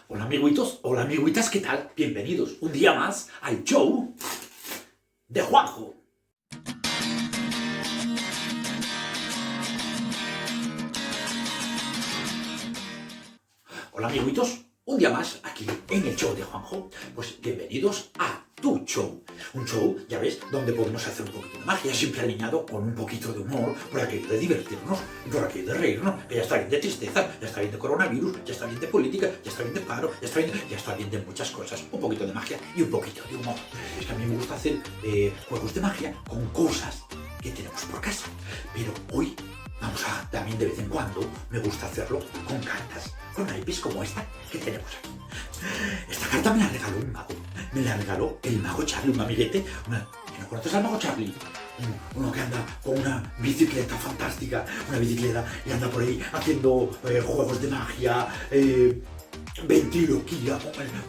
Hola amiguitos, hola amiguitas, ¿qué tal? Bienvenidos un día más al show de Juanjo. Hola amiguitos, un día más aquí en el show de Juanjo. Pues bienvenidos a tu show. Un show, ya ves, donde podemos hacer un poquito de magia, siempre alineado con un poquito de humor, por aquello de divertirnos, por aquello de reírnos, que ya está bien de tristeza, ya está bien de coronavirus, ya está bien de política, ya está bien de paro, ya está bien de muchas cosas. Un poquito de magia y un poquito de humor. Es que a mí me gusta hacer juegos de magia con cosas que tenemos por casa. Pero hoy también de vez en cuando, me gusta hacerlo con cartas, con naipes como esta que tenemos aquí. Esta carta me la regaló un mago. Me la regaló el mago Charlie, un amiguete. ¿No conoces al mago Charlie? Uno que anda con una bicicleta fantástica, una bicicleta y anda por ahí haciendo juegos de magia, ventriloquía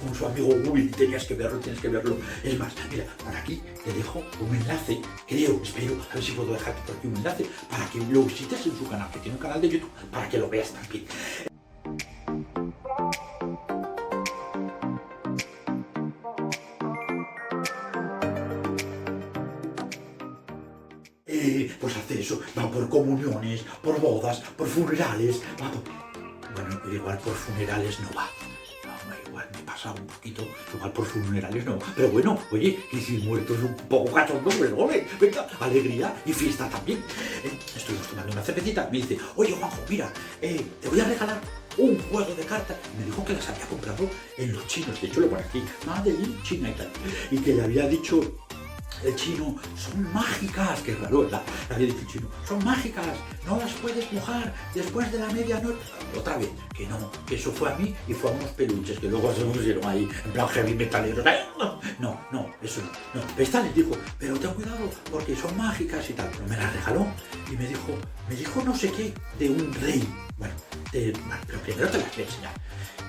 con su amigo Will. Tienes que verlo. Es más, mira, por aquí te dejo un enlace, espero, a ver si puedo dejarte por aquí un enlace para que lo visites en su canal, que tiene un canal de YouTube, para que lo veas también. Pues hace eso, va por comuniones, por bodas, por funerales, va por... Bueno, igual por funerales no va. No, igual me pasa un poquito, igual por funerales no. Pero bueno, oye, que si muertos un poco cachondo, pues ole, venga, alegría y fiesta también. Estuvimos tomando una cervecita, me dice, oye Juanjo, mira, te voy a regalar un juego de cartas. Me dijo que las había comprado en los chinos, de hecho lo pone aquí, Made in China y tal. Y que le había dicho el chino, son mágicas, que raro, ¿verdad? Había dicho el chino, son mágicas, no las puedes mojar después de la medianoche. Otra vez, que no, que eso fue a mí y fue a unos peluches que luego se pusieron ahí, en plan heavy metaleros. No, eso no. Esta les dijo, pero ten cuidado porque son mágicas y tal. Pero me las regaló y me dijo no sé qué, de un rey. Bueno, pero primero te las voy a enseñar.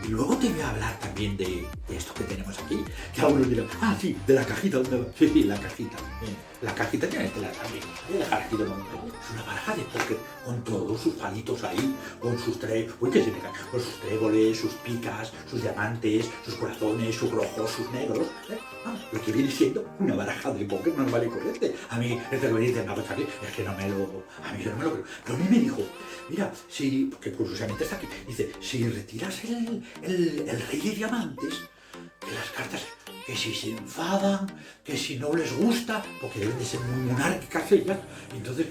Y luego te voy a hablar también de esto que tenemos aquí, que algunos dirán, sí, de la cajita, ¿dónde va? Sí, la cajita. La cajita tiene que la también. Voy a dejar aquí de momento. Es una baraja de póker con todos sus palitos ahí, con sus con sus tréboles, sus picas, sus diamantes, sus corazones, sus rojos, sus negros. Lo que viene siendo una baraja de póker normal y corriente. A mí, este que me dice, es que a mí yo no me lo creo. Pero a mí me dijo, mira, porque curiosamente está aquí, dice, si retiras el rey de diamantes, que las cartas, que si se enfadan, que si no les gusta, porque deben de ser muy monárquicas ellas, entonces,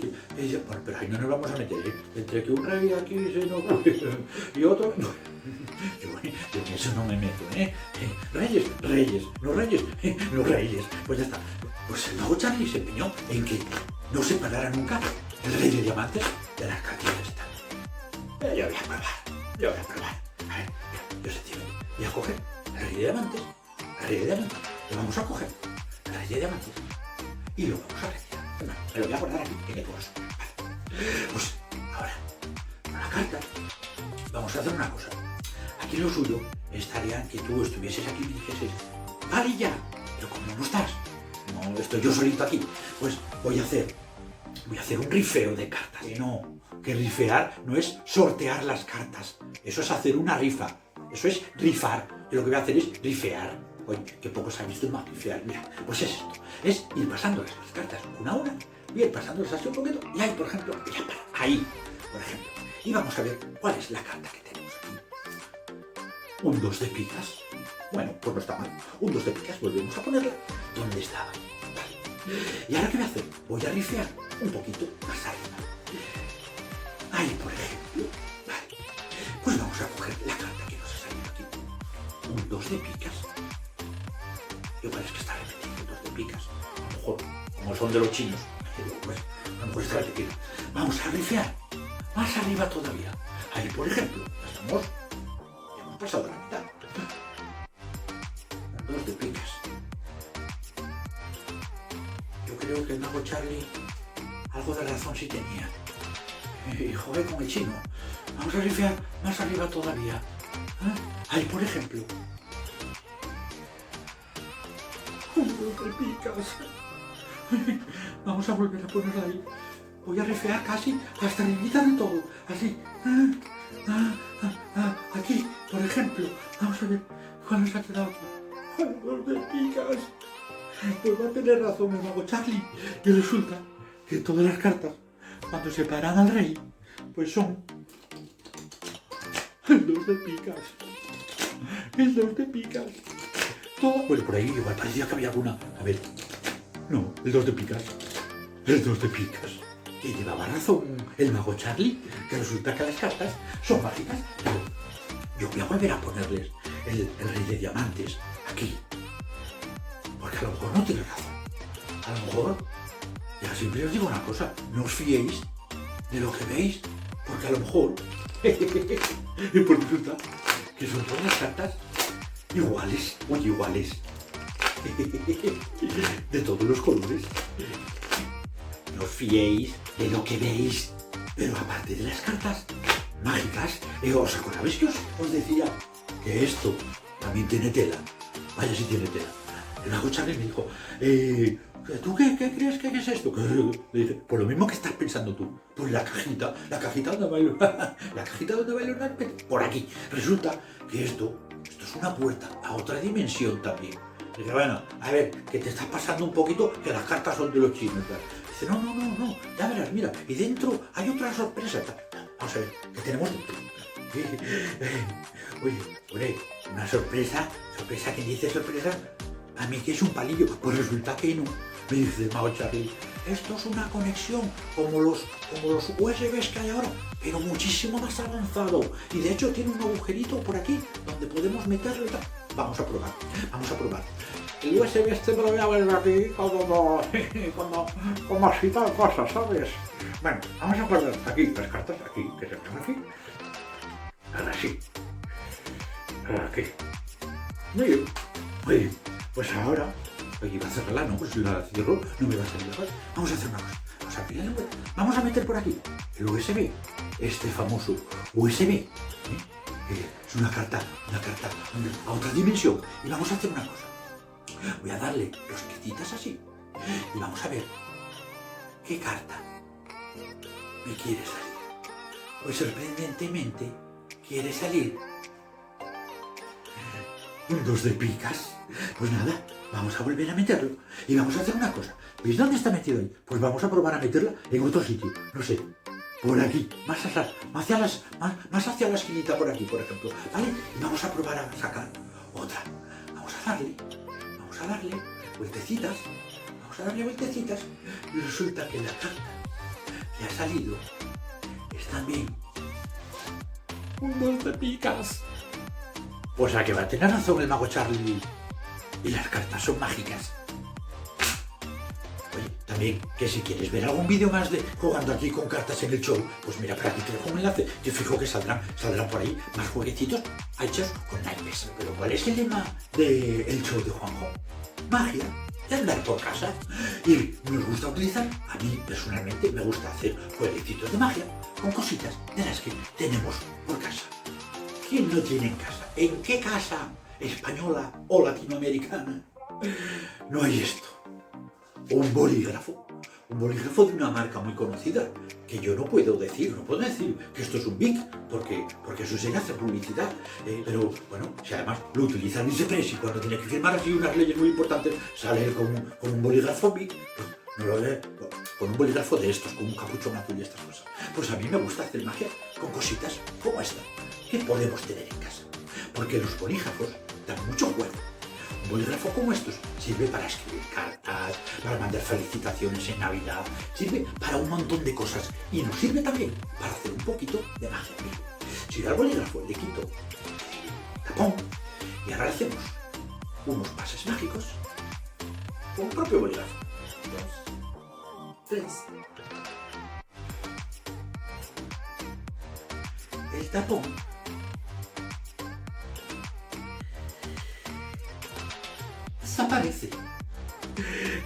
bueno, pero ahí no nos vamos a meter, entre que un rey aquí se enoja y otro, no. Yo en eso no me meto, Reyes, los reyes, pues ya está. Pues el mago Charlie se empeñó en que no separara nunca el rey de diamantes de las cartas estas. Yo voy a probar. A ver, yo sencillamente voy a coger el rey de diamantes, lo vamos a coger, el rey de diamantes, y lo vamos a retirar. Me lo voy a guardar aquí, en el bolso. Vale. Pues ahora, con la carta, vamos a hacer una cosa. Aquí lo suyo estaría que tú estuvieses aquí y me dijeses, vale ya, pero como no estás, no estoy yo solito aquí, pues voy a hacer un rifeo de cartas. Que rifear no es sortear las cartas, eso es hacer una rifa, eso es rifar. Yo lo que voy a hacer es rifear. Oye, que poco se ha visto más rifear. Mira, pues es esto, es ir pasándolas las cartas una a una, y ir pasándolas así un poquito, y ahí, por ejemplo, ahí, por ejemplo, y vamos a ver cuál es la carta que tenemos aquí. Un 2 de picas. Bueno, pues no está mal. Un 2 de picas, volvemos a ponerla donde estaba. Vale. ¿Y ahora qué voy a hacer? Voy a rifear un poquito más arriba. Ahí, por ejemplo. Vale. Pues vamos a coger la carta que nos ha salido aquí. Un 2 de picas. Yo parece que está repetido el 2 de picas. A lo mejor, como son de los chinos, pues a lo mejor está repetido. Vamos a rifear más arriba todavía. Ahí, por ejemplo, ya hemos pasado la mitad. Un 2 de picas. Yo creo que el mago Charlie algo de razón sí tenía. Y joder con el chino. Vamos a rifear más arriba todavía. Ahí, por ejemplo. Un 2 de picas. Vamos a volver a ponerla ahí. Voy a rifear casi hasta arribita de todo. Así. Aquí, por ejemplo, vamos a ver, ¿cuál nos ha quedado aquí? ¡Ay, dos de picas! Pues va a tener razón el mago Charlie. Y resulta que todas las cartas, cuando se paran al rey, pues son el dos de picas. El dos de picas. Todo. Bueno, por ahí igual parecía que había alguna. A ver. No, el dos de picas. El dos de picas. Que llevaba razón el mago Charlie, que resulta que las cartas son mágicas. Pero yo voy a volver a ponerles el rey de diamantes aquí. Porque a lo mejor no tiene razón. A lo mejor, ya siempre os digo una cosa, no os fiéis de lo que veis, porque a lo mejor, y por resulta que son todas las cartas iguales, muy iguales, de todos los colores. No os fiéis de lo que veis, pero aparte de las cartas mágicas, ¿os acordáis que os decía que esto también tiene tela? Vaya si tiene tela. El mago Charlie me dijo, ¿tú qué crees que es esto? Le dije, por lo mismo que estás pensando tú, pues la cajita donde va a ir, la cajita donde va a ir, por aquí. Resulta que esto es una puerta a otra dimensión también. Le dije, bueno, a ver, que te estás pasando un poquito, que las cartas son de los chinos. Dice, no, ya verás, mira, y dentro hay otra sorpresa. Vamos a ver, ¿qué tenemos dentro? Oye, una sorpresa que dice sorpresa, a mí que es un palillo, pues resulta que no. Me dice el mago Charlie, esto es una conexión como los USBs que hay ahora, pero muchísimo más avanzado. Y de hecho tiene un agujerito por aquí donde podemos meterlo y tal. Vamos a probar. El USB este me lo voy a ver aquí como así tal cosa, ¿sabes? Bueno, vamos a poner aquí las cartas, aquí, que se ponen aquí. Ahora sí. Aquí. Muy bien. Pues ahora, aquí va a cerrarla, ¿no? Pues si la cierro, no me va a salir la cosa. Vamos a hacer una cosa. Vamos a meter por aquí el USB, este famoso USB. Es una carta a otra dimensión. Y vamos a hacer una cosa. Voy a darle los clicitas así. Y vamos a ver qué carta me quiere salir. Pues sorprendentemente quiere salir un dos de picas. Pues nada, vamos a volver a meterlo y vamos a hacer una cosa. ¿Veis dónde está metido ahí? Pues vamos a probar a meterla en otro sitio. No sé, por aquí, más hacia la esquinita por aquí, por ejemplo. ¿Vale? Y vamos a probar a sacar otra. Vamos a darle vueltecitas. Y resulta que la carta que ha salido es también un dos de picas. Pues a que va a tener razón el mago Charlie. Y las cartas son mágicas. Oye, también que si quieres ver algún vídeo más de jugando aquí con cartas en el show, pues mira, por aquí te dejo un enlace. Yo fijo que saldrán por ahí más jueguecitos hechos con naipes. Pero ¿cuál es el lema del show de Juanjo? Magia y andar por casa. Y nos gusta utilizar, a mí personalmente me gusta hacer jueguecitos de magia con cositas de las que tenemos por casa. ¿Quién no tiene en casa? ¿En qué casa española o latinoamericana no hay esto? Un bolígrafo de una marca muy conocida, que yo no puedo decir que esto es un Bic, porque eso sería hacer publicidad, pero bueno, si además lo utiliza Luis de Presi cuando tiene que firmar así unas leyes muy importantes, sale con un bolígrafo Bic, pues no lo ve, con un bolígrafo de estos, con un capuchón azul y estas cosas. Pues a mí me gusta hacer magia con cositas como esta, que podemos tener en casa, porque los bolígrafos dan mucho juego. Un bolígrafo como estos sirve para escribir cartas, para mandar felicitaciones en Navidad, sirve para un montón de cosas y nos sirve también para hacer un poquito de magia. Si yo al bolígrafo le quito el tapón y ahora le hacemos unos pases mágicos con un propio bolígrafo. 2, 3. El tapón desaparece.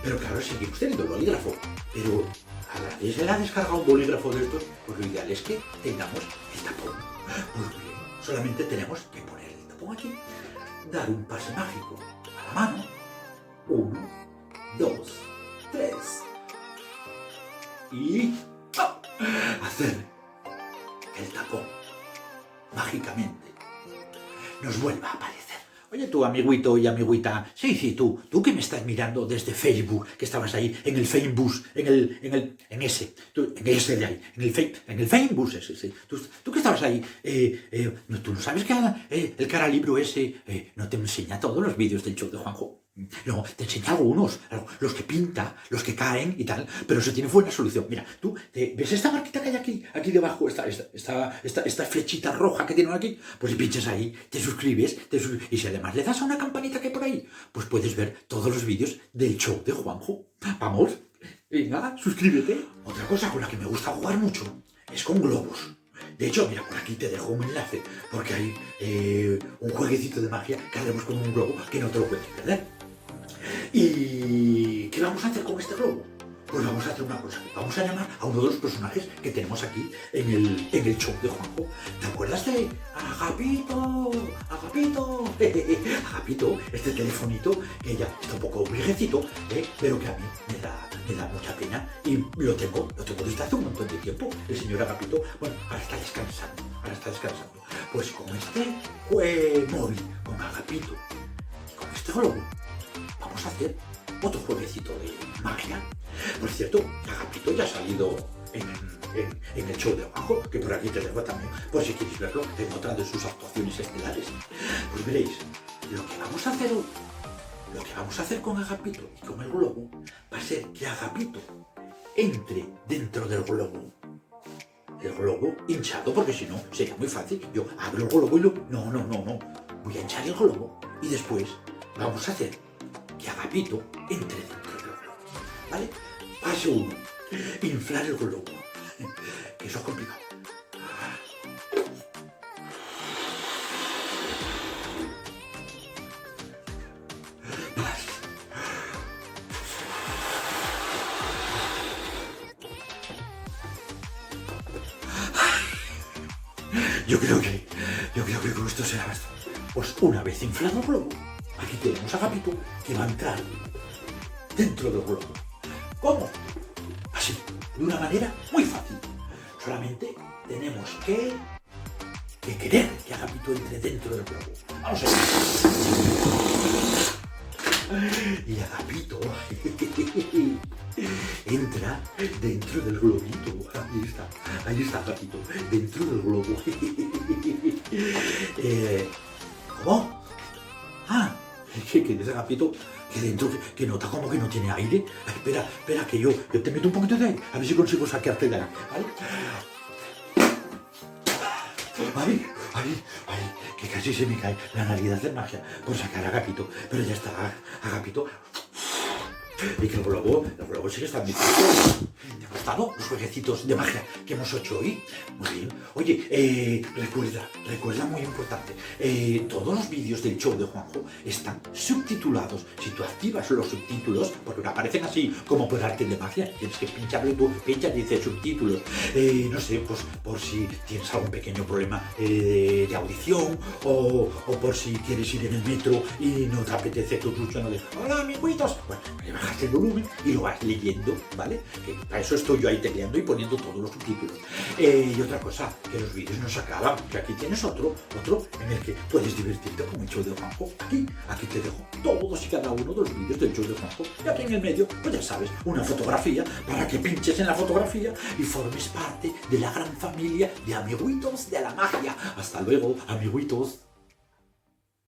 Pero claro, seguimos teniendo el bolígrafo. Pero a la vez le ha descargado un bolígrafo de estos, pues lo ideal es que tengamos el tapón. Pues bien, solamente tenemos que poner el tapón aquí, dar un pase mágico a la mano. 1, 2, 3. Y hacer que el tapón mágicamente nos vuelva a aparecer. Oye, tú, amiguito y amiguita, sí, tú que me estás mirando desde Facebook, que estabas ahí en el Facebook, en ese de ahí, en el Facebook ese, sí. Tú que estabas ahí, tú no sabes que el cara libro ese no te enseña todos los vídeos del show de Juanjo. No, te enseña algunos, los que pinta, los que caen y tal, pero eso tiene buena solución. Mira, tú, ¿ves esta marquita que hay aquí debajo? Esta flechita roja que tiene aquí, pues si pinchas ahí, te suscribes, y si además le das a una campanita que hay por ahí, pues puedes ver todos los vídeos del show de Juanjo. Vamos, venga, suscríbete. Otra cosa con la que me gusta jugar mucho es con globos. De hecho, mira, por aquí te dejo un enlace, porque hay un jueguecito de magia que haremos con un globo que no te lo puedes perder. ¿Y qué vamos a hacer con este globo? Pues vamos a hacer una cosa. Vamos a llamar a uno de los personajes que tenemos aquí en el show de Juanjo. ¿Te acuerdas de Agapito? Agapito. Agapito, este telefonito que ya está un poco viejecito, pero que a mí me da mucha pena y lo tengo desde hace un montón de tiempo. El señor Agapito, bueno, ahora está descansando. Pues con este móvil, con Agapito y con este globo, vamos a hacer otro jueguecito de magia. Por cierto, Agapito ya ha salido en el show de abajo, que por aquí te dejo también, por si queréis verlo, en otra de sus actuaciones estelares. Pues veréis, lo que vamos a hacer con Agapito y con el globo va a ser que Agapito entre dentro del globo. El globo hinchado, porque si no sería muy fácil. Yo abro el globo y no. Voy a hinchar el globo y después vamos a hacer que Agapito entre dentro del globo. ¿Vale? Paso 1. Inflar el globo. Que eso es complicado. Yo creo que con esto será bastante. Pues una vez inflado el globo, aquí tenemos a Agapito que va a entrar dentro del globo. ¿Cómo? Así, de una manera muy fácil. Solamente tenemos que querer que Agapito entre dentro del globo. Vamos a ver. Y Agapito entra dentro del globito. Ahí está Agapito, dentro del globo. ¿Cómo? ¿Qué dice Agapito? Que dentro, que nota como que no tiene aire. Espera, que yo te meto un poquito de aire, a ver si consigo sacarte de ahí, ¿vale? Ay, que casi se me cae la nariz de hacer magia por sacar a Agapito, pero ya está Agapito. Y que el globo sigue estando. ¿Te han gustado los jueguecitos de magia que hemos hecho hoy? Muy bien. Oye, recuerda muy importante, todos los vídeos del show de Juanjo están subtitulados. Si tú activas los subtítulos, porque no aparecen así como por arte de magia, tienes que pincharle tú, pinchas y dice subtítulos. No sé, pues por si tienes algún pequeño problema de audición, o por si quieres ir en el metro y no te apetece tu escuchando de hola amiguitos, bueno, le bajas el volumen y lo vas leyendo, ¿vale? Que para eso estoy yo ahí tecleando y poniendo todos los subtítulos. Y otra cosa, que los vídeos no se acaban, que aquí tienes otro en el que puedes divertirte con el show de Juanjo. Aquí te dejo todos y cada uno de los vídeos del show de Juanjo. Y aquí en el medio, pues ya sabes, una fotografía para que pinches en la fotografía y formes parte de la gran familia de amiguitos de la magia. Hasta luego, amiguitos.